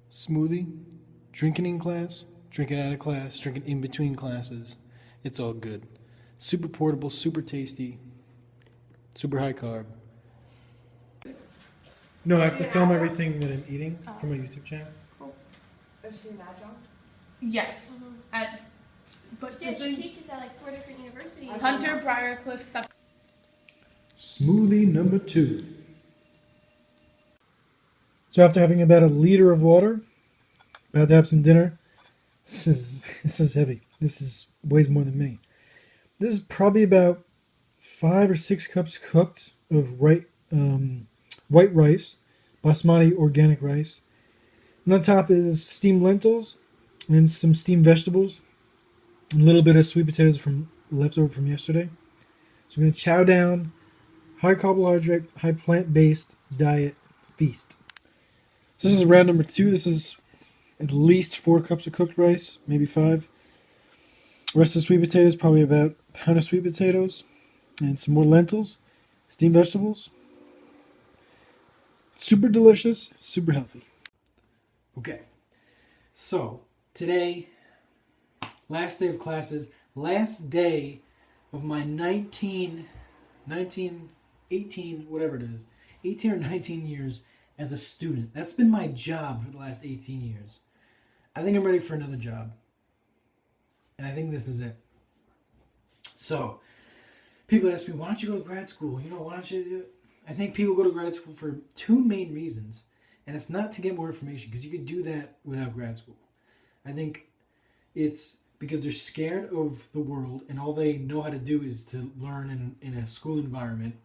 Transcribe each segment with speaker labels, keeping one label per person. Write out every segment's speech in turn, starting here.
Speaker 1: Smoothie, drinking in class, drinking out of class, drinking in between classes. It's all good. Super portable, super tasty, super high carb. No, I have to film everything that I'm eating for my YouTube channel.
Speaker 2: Is she an adjunct?
Speaker 3: Yes. But
Speaker 4: Yeah, she teaches at like 4 different universities.
Speaker 3: Hunter, Briarcliff, stuff.
Speaker 1: Smoothie number 2. So after having about a liter of water, about to have some dinner. This is heavy. This weighs more than me. This is probably about 5 or 6 cups cooked of white rice, basmati organic rice. And on top is steamed lentils and some steamed vegetables. And a little bit of sweet potatoes from leftover from yesterday. So we're going to chow down, high carbohydrate, high plant-based diet feast. So this is round number 2. This is at least 4 cups of cooked rice, maybe 5. Rest of sweet potatoes, probably about a pound of sweet potatoes. And some more lentils, steamed vegetables. Super delicious, super healthy. Okay, so today, last day of classes, last day of my 18, whatever it is, 18 or 19 years as a student. That's been my job for the last 18 years. I think I'm ready for another job. And I think this is it. So, people ask me, why don't you go to grad school? Why don't you do it? I think people go to grad school for 2 main reasons. And it's not to get more information, because you could do that without grad school. I think it's because they're scared of the world, and all they know how to do is to learn in a school environment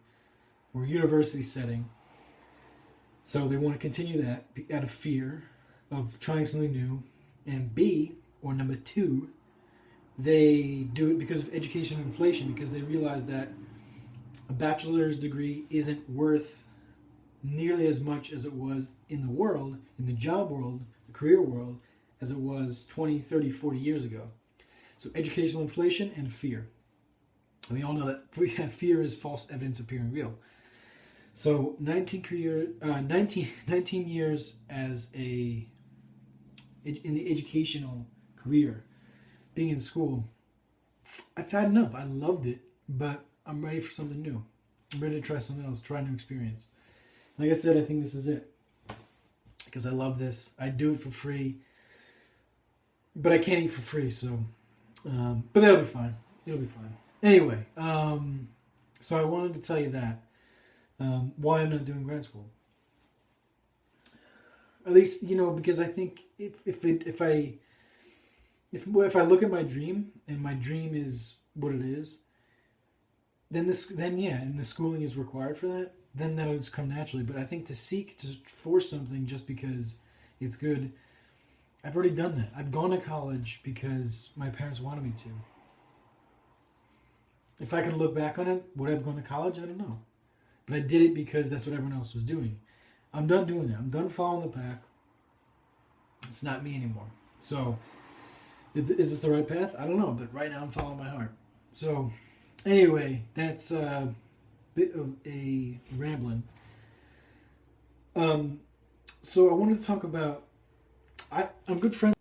Speaker 1: or university setting. So they want to continue that out of fear of trying something new. And B, or number 2, they do it because of education inflation, because they realize that a bachelor's degree isn't worth nearly as much as it was in the world, in the job world, the career world, as it was 20, 30, 40 years ago. So educational inflation and fear. And we all know that fear is false evidence appearing real. So 19 years as in the educational career, being in school, I've had enough. I loved it, but I'm ready for something new. I'm ready to try something else, try a new experience. Like I said, I think this is it. Because I love this. I do it for free. But I can't eat for free, so... but that'll be fine. It'll be fine. Anyway, so I wanted to tell you that. Why I'm not doing grad school. At least, because I think if I look at my dream, and my dream is what it is, then and the schooling is required for that, then that'll just come naturally. But I think to force something just because it's good, I've already done that. I've gone to college because my parents wanted me to. If I could look back on it, would I have gone to college? I don't know. But I did it because that's what everyone else was doing. I'm done doing that. I'm done following the pack. It's not me anymore. So, is this the right path? I don't know. But right now I'm following my heart. So, anyway, that's a bit of a rambling. So I wanted to talk about... I'm good friends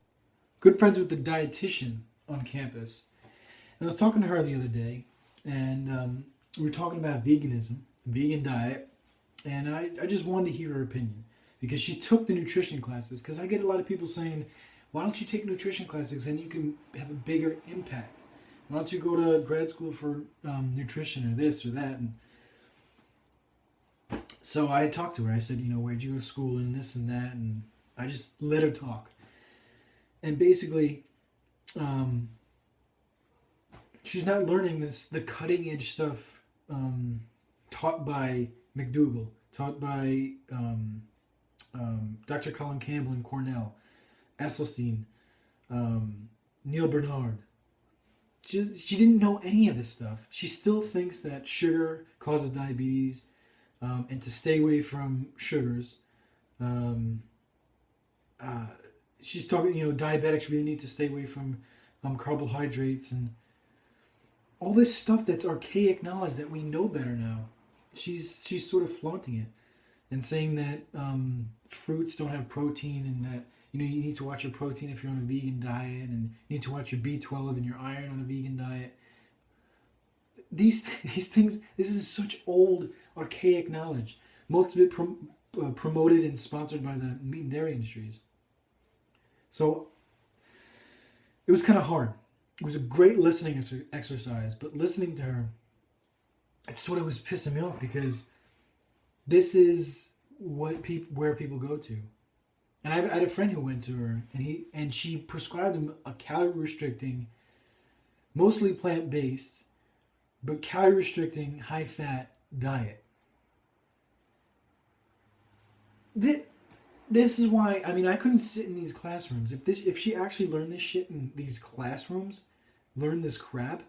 Speaker 1: with the dietitian on campus. And I was talking to her the other day, and we were talking about veganism, vegan diet, and I just wanted to hear her opinion, because she took the nutrition classes, because I get a lot of people saying, why don't you take nutrition classes and you can have a bigger impact? Why don't you go to grad school for nutrition or this or that? And so I talked to her. I said, where'd you go to school and this and that? And I just let her talk. And basically, she's not learning the cutting edge stuff taught by McDougall, taught by Dr. Colin Campbell in Cornell, Esselstyn, Neil Bernard. She didn't know any of this stuff. She still thinks that sugar causes diabetes, and to stay away from sugars. she's talking, diabetics really need to stay away from carbohydrates and all this stuff that's archaic knowledge that we know better now. She's sort of flaunting it and saying that fruits don't have protein and that you need to watch your protein if you're on a vegan diet and you need to watch your B12 and your iron on a vegan diet. These things, this is such old, archaic knowledge. Most of it promoted and sponsored by the meat and dairy industries. So it was kind of hard. It was a great listening exercise, but listening to her, it sort of was pissing me off because this is where people go to. And I had a friend who went to her, and she prescribed him a calorie restricting, mostly plant based, but calorie restricting, high fat diet. This is why I couldn't sit in these classrooms. If she actually learned this shit in these classrooms, learned this crap,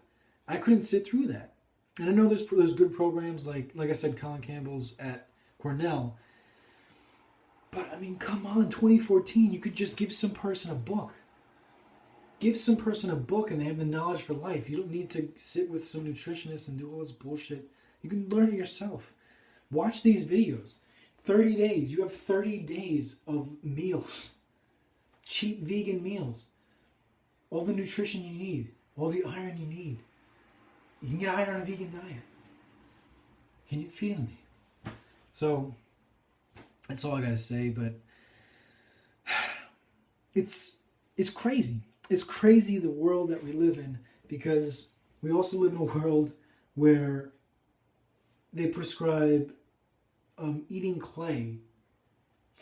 Speaker 1: I couldn't sit through that. And I know there's good programs like I said, Colin Campbell's at Cornell. But come on, 2014, you could just give some person a book. Give some person a book and they have the knowledge for life. You don't need to sit with some nutritionist and do all this bullshit. You can learn it yourself. Watch these videos. 30 days. You have 30 days of meals. Cheap vegan meals. All the nutrition you need. All the iron you need. You can get iron on a vegan diet. Can you feel me? So, that's all I gotta say, but it's crazy. It's crazy the world that we live in because we also live in a world where they prescribe eating clay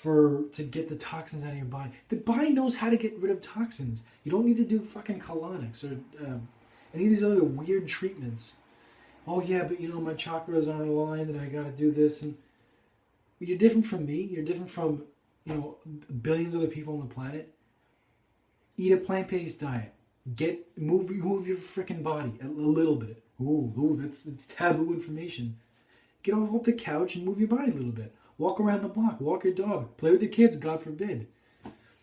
Speaker 1: to get the toxins out of your body. The body knows how to get rid of toxins. You don't need to do fucking colonics or any of these other weird treatments. Oh yeah, but my chakras aren't aligned and I gotta do this. And you're different from me. You're different from billions of other people on the planet. Eat a plant-based diet. Move your freaking body a little bit. It's taboo information. Get off the couch and move your body a little bit. Walk around the block. Walk your dog. Play with your kids, God forbid.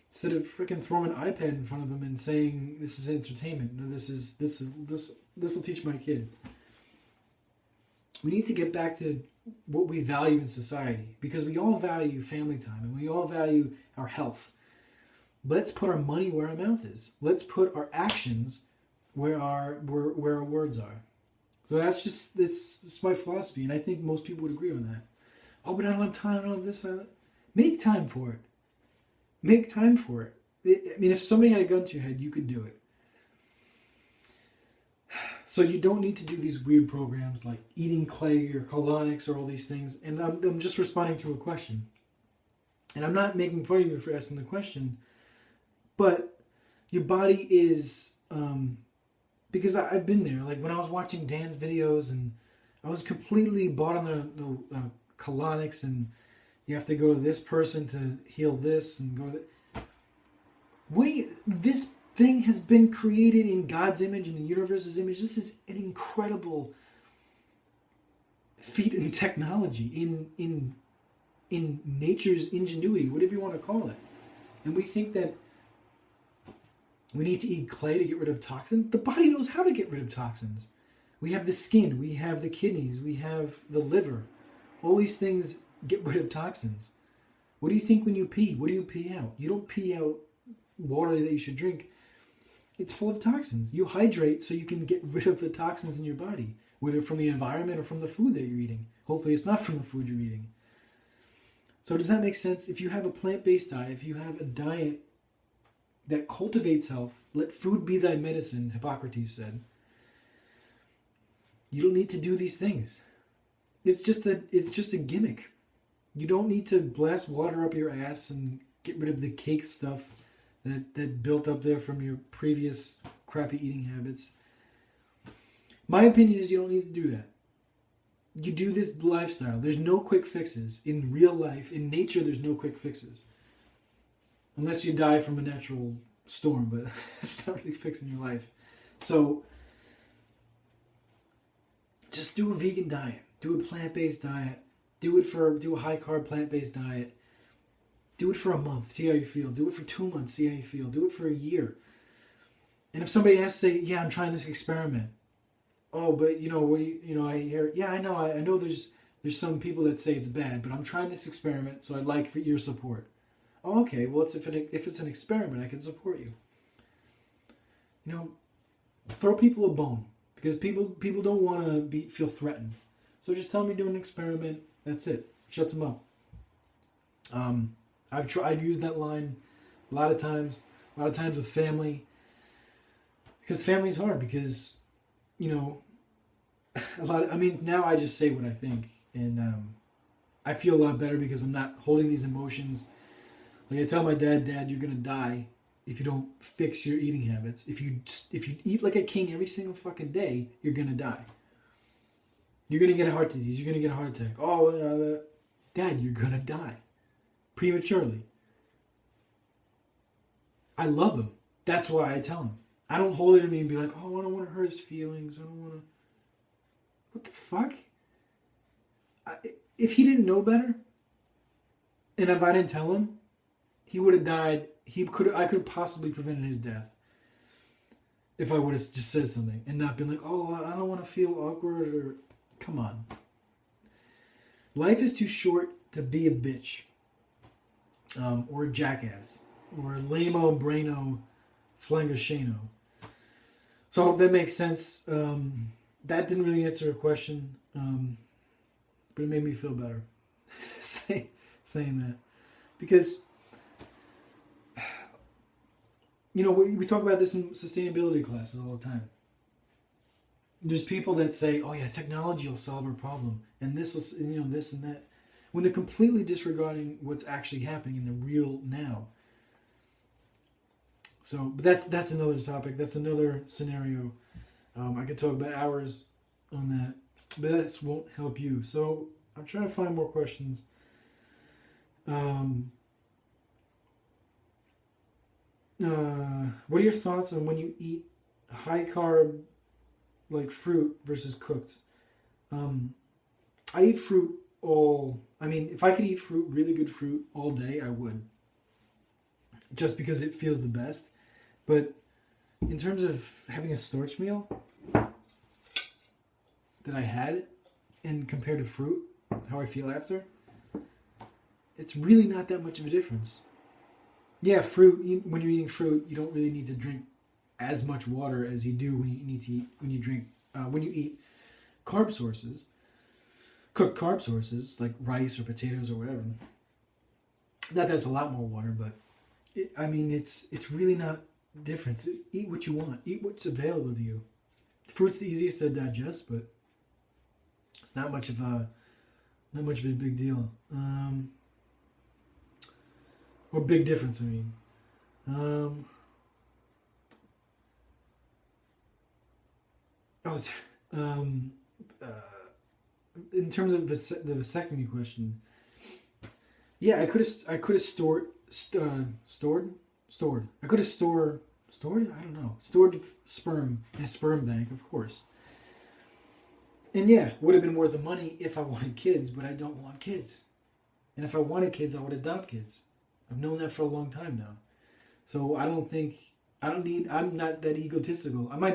Speaker 1: Instead of freaking throwing an iPad in front of them and saying this is entertainment. No, this will teach my kid. We need to get back to what we value in society because we all value family time and we all value our health. Let's put our money where our mouth is. Let's put our actions where our words are. So it's my philosophy, and I think most people would agree on that. Oh, but I don't have time, I don't have this, make time for it. Make time for it. If somebody had a gun to your head, you could do it. So you don't need to do these weird programs like eating clay or colonics or all these things. And I'm just responding to a question. And I'm not making fun of you for asking the question, but your body is... because I've been there. Like when I was watching Dan's videos and I was completely bought on the colonics and you have to go to this person to heal this and go to this thing has been created in God's image, in the universe's image. This is an incredible feat in technology, in nature's ingenuity, whatever you want to call it. And we think that we need to eat clay to get rid of toxins. The body knows how to get rid of toxins. We have the skin, we have the kidneys, we have the liver. All these things get rid of toxins. What do you think when you pee? What do you pee out? You don't pee out water that you should drink. It's full of toxins. You hydrate so you can get rid of the toxins in your body, whether from the environment or from the food that you're eating. Hopefully it's not from the food you're eating. So does that make sense? If you have a plant-based diet, if you have a diet that cultivates health, let food be thy medicine, Hippocrates said, you don't need to do these things. It's just a gimmick. You don't need to blast water up your ass and get rid of the cake stuff that built up there from your previous crappy eating habits. My opinion is you don't need to do that. You do this lifestyle. There's no quick fixes. In real life, in nature, there's no quick fixes. Unless you die from a natural storm, but it's not really fixing your life. So, just do a vegan diet. Do a plant-based diet. Do a high-carb plant-based diet. Do it for a month, see how you feel. Do it for 2 months, see how you feel. Do it for a year. And if somebody has to say, yeah, I'm trying this experiment. Oh, but I hear, yeah, I know there's some people that say it's bad, but I'm trying this experiment, so I'd like for your support. Oh, okay, well, if it's an experiment, I can support you. Throw people a bone, because people don't want to feel threatened. So just tell them you're doing an experiment. That's it. Shuts them up. I've used that line a lot of times with family, because family's hard, because now I just say what I think, and I feel a lot better because I'm not holding these emotions. Like I tell my dad, you're gonna die if you don't fix your eating habits. If you eat like a king every single fucking day, you're gonna die. You're gonna get a heart disease. You're gonna get a heart attack. Oh, Dad, you're gonna die prematurely. I love him. That's why I tell him. I don't hold it in me and be like, oh, I don't want to hurt his feelings. I don't want to. What the fuck? If he didn't know better, and if I didn't tell him, he would have died. I could have possibly prevented his death if I would have just said something and not been like, oh, I don't want to feel awkward, or come on. Life is too short to be a bitch, or a jackass, or a lame-o, braino, flangashano. So I hope that makes sense. That didn't really answer a question, but it made me feel better saying that. Because, we talk about this in sustainability classes all the time. There's people that say, oh yeah, technology will solve our problem, and this will, this and that, when they're completely disregarding what's actually happening in the real now. So, but that's another topic. That's another scenario. I could talk about hours on that, but that won't help you. So I'm trying to find more questions. What are your thoughts on when you eat high carb, like fruit versus cooked? I eat fruit if I could eat fruit, really good fruit all day, I would. Just because it feels the best. But in terms of having a starch meal that I had, and compared to fruit, how I feel after, it's really not that much of a difference. Yeah, fruit, when you're eating fruit, you don't really need to drink as much water as you do when you eat carb sources, cooked carb sources like rice or potatoes or whatever. Not that it's a lot more water, but it's really not different. Eat what you want. Eat what's available to you. Fruit's the easiest to digest, but it's not much of a big deal. Or big difference, I mean. In terms of the vasectomy question, yeah, I could have stored. I could have stored. I don't know. Stored sperm in a sperm bank, of course. And yeah, would have been worth the money if I wanted kids, but I don't want kids. And if I wanted kids, I would adopt kids. I've known that for a long time now. So I'm not that egotistical. I might be